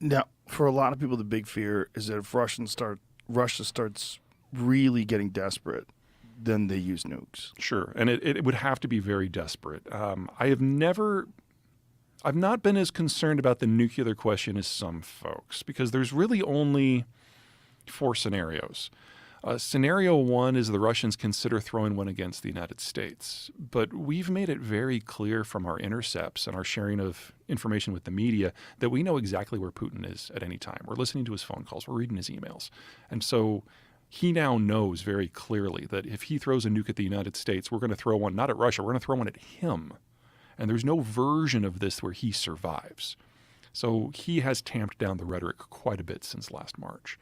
Now, for a lot of people, the big fear is that if Russia starts really getting desperate, then they use nukes. Sure, and it would have to be very desperate. I've not been as concerned about the nuclear question as some folks, because there's really only 4 scenarios. Scenario 1 is the Russians consider throwing one against the United States. But we've made it very clear from our intercepts and our sharing of information with the media that we know exactly where Putin is at any time. We're listening to his phone calls. We're reading his emails. And so he now knows very clearly that if he throws a nuke at the United States, we're going to throw one not at Russia, we're going to throw one at him. And there's no version of this where he survives. So he has tamped down the rhetoric quite a bit since last March.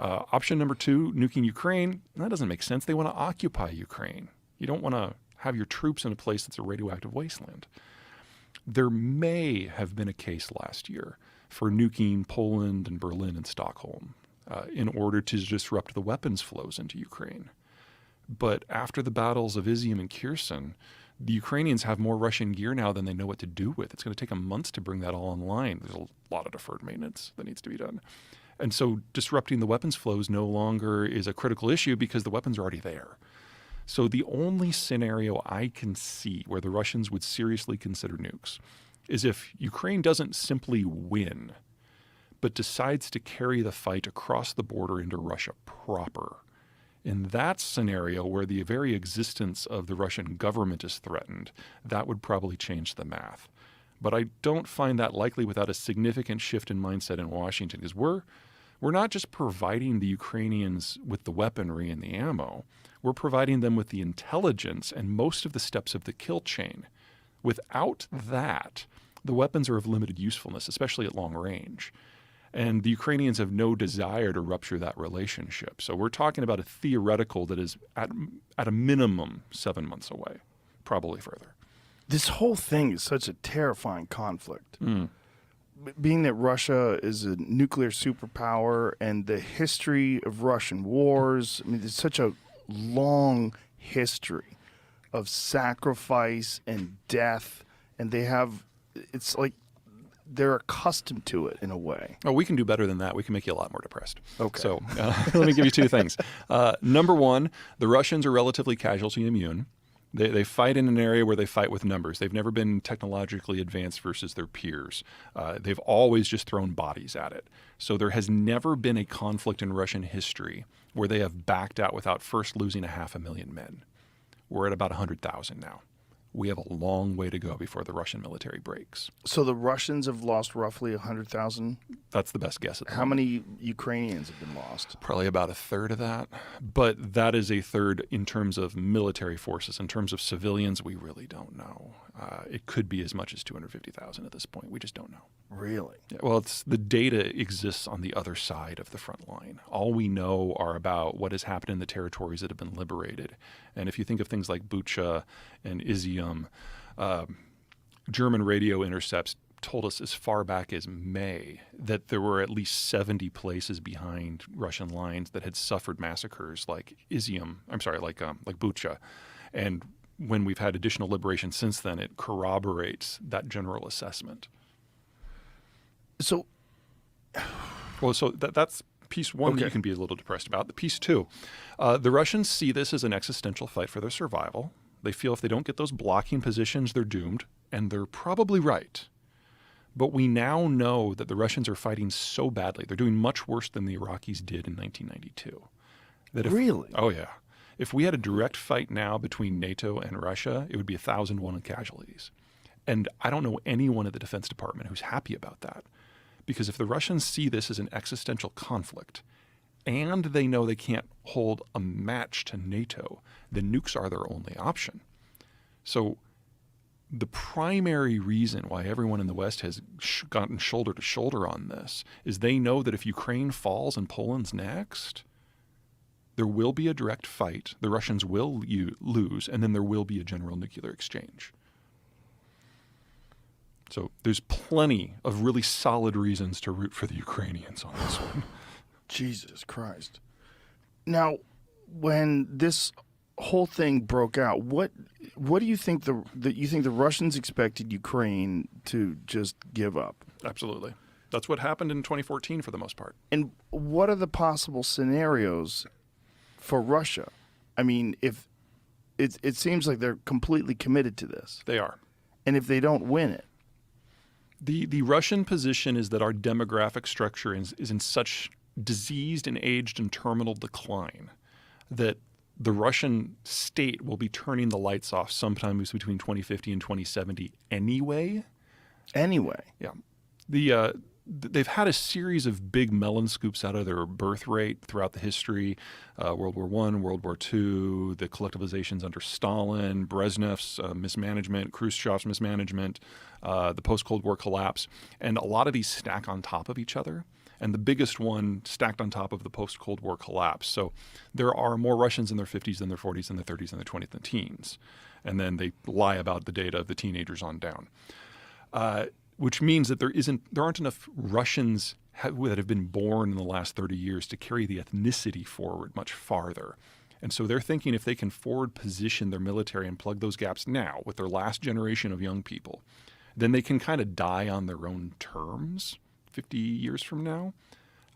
Option number 2, nuking Ukraine, that doesn't make sense. They want to occupy Ukraine. You don't want to have your troops in a place that's a radioactive wasteland. There may have been a case last year for nuking Poland and Berlin and Stockholm in order to disrupt the weapons flows into Ukraine. But after the battles of Izium and Kherson, the Ukrainians have more Russian gear now than they know what to do with. It's going to take them months to bring that all online. There's a lot of deferred maintenance that needs to be done. And so disrupting the weapons flows no longer is a critical issue because the weapons are already there. So the only scenario I can see where the Russians would seriously consider nukes is if Ukraine doesn't simply win, but decides to carry the fight across the border into Russia proper. In that scenario, where the very existence of the Russian government is threatened, that would probably change the math. But I don't find that likely without a significant shift in mindset in Washington, because we're not just providing the Ukrainians with the weaponry and the ammo, we're providing them with the intelligence and most of the steps of the kill chain. Without that, the weapons are of limited usefulness, especially at long range. And the Ukrainians have no desire to rupture that relationship. So we're talking about a theoretical that is at a minimum 7 months away, probably further. This whole thing is such a terrifying conflict. Being that Russia is a nuclear superpower and the history of Russian wars, I mean, there's such a long history of sacrifice and death, and it's like they're accustomed to it in a way. Oh, we can do better than that. We can make you a lot more depressed. Okay. So let me give you 2 things. Number 1, the Russians are relatively casualty immune. They fight in an area where they fight with numbers. They've never been technologically advanced versus their peers. They've always just thrown bodies at it. So there has never been a conflict in Russian history where they have backed out without first losing 500,000 men. We're at about 100,000 now. We have a long way to go before the Russian military breaks. So the Russians have lost roughly 100,000? That's the best guess at the How many Ukrainians have been lost? Probably about a third of that. But that is a third in terms of military forces. In terms of civilians, we really don't know. It could be as much as 250,000 at this point. We just don't know. Really? Yeah, well, the data exists on the other side of the front line. All we know are about what has happened in the territories that have been liberated. And if you think of things like Bucha and Izium, German radio intercepts told us as far back as May that there were at least 70 places behind Russian lines that had suffered massacres like Bucha. And when we've had additional liberation since then, it corroborates that general assessment. So, that's piece 1 that you can be a little depressed about. The piece 2, the Russians see this as an existential fight for their survival. They feel if they don't get those blocking positions, they're doomed, and they're probably right. But we now know that the Russians are fighting so badly. They're doing much worse than the Iraqis did in 1992. Really? Oh, yeah. If we had a direct fight now between NATO and Russia, it would be 1,001 casualties. And I don't know anyone at the Defense Department who's happy about that. Because if the Russians see this as an existential conflict, and they know they can't hold a match to NATO, then nukes are their only option. So the primary reason why everyone in the West has gotten shoulder to shoulder on this is they know that if Ukraine falls and Poland's next, there will be a direct fight, the Russians will lose, and then there will be a general nuclear exchange. So there's plenty of really solid reasons to root for the Ukrainians on this one. Jesus Christ. Now, when this whole thing broke out, what do you think the Russians expected Ukraine to just give up? Absolutely. That's what happened in 2014 for the most part. And what are the possible scenarios for Russia? I mean, if it seems like they're completely committed to this. They are. And if they don't win it, The Russian position is that our demographic structure is in such diseased and aged and terminal decline that the Russian state will be turning the lights off sometimes between 2050 and 2070 anyway. Yeah. They've had a series of big melon scoops out of their birth rate throughout the history. World War I, World War II, the collectivizations under Stalin, Brezhnev's mismanagement, Khrushchev's mismanagement, the post-Cold War collapse. And a lot of these stack on top of each other. And the biggest one stacked on top of the post-Cold War collapse. So there are more Russians in their 50s than their 40s than their 30s than their 20s and teens. And then they lie about the data of the teenagers on down. Which means that there aren't enough Russians that have been born in the last 30 years to carry the ethnicity forward much farther. And so they're thinking if they can forward position their military and plug those gaps now with their last generation of young people, then they can kind of die on their own terms 50 years from now.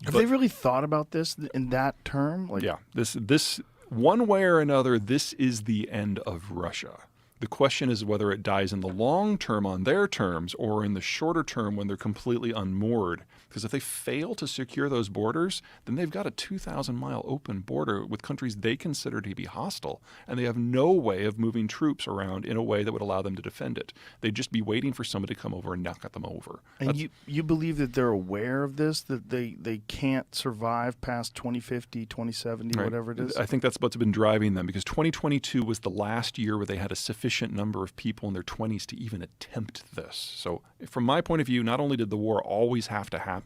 Have they really thought about this in that term? Yeah, this one way or another, this is the end of Russia. The question is whether it dies in the long term on their terms or in the shorter term when they're completely unmoored. Because if they fail to secure those borders, then they've got a 2,000-mile open border with countries they consider to be hostile, and they have no way of moving troops around in a way that would allow them to defend it. They'd just be waiting for somebody to come over and knock them over. And you believe that they're aware of this, that they can't survive past 2050, 2070, right. Whatever it is? I think that's what's been driving them, because 2022 was the last year where they had a sufficient number of people in their 20s to even attempt this. So from my point of view, not only did the war always have to happen,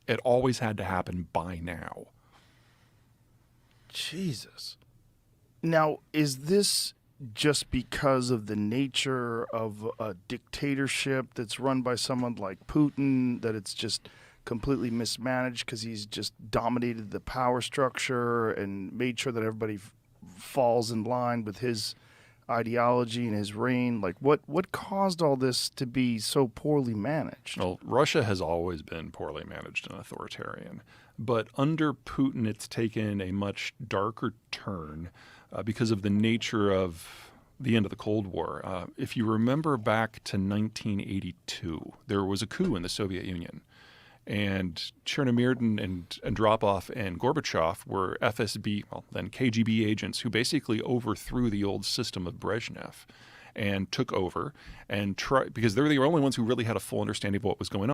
it always had to happen by now. Jesus. Now, is this just because of the nature of a dictatorship that's run by someone like Putin, that it's just completely mismanaged because he's just dominated the power structure and made sure that everybody falls in line with his ideology and his reign? Like, what caused all this to be so poorly managed? Well, Russia has always been poorly managed and authoritarian, but under Putin, it's taken a much darker turn because of the nature of the end of the Cold War. If you remember back to 1982, there was a coup in the Soviet Union. And Chernomyrdin and Andropov and Gorbachev were FSB, well, then KGB agents who basically overthrew the old system of Brezhnev and took over and because they were the only ones who really had a full understanding of what was going on.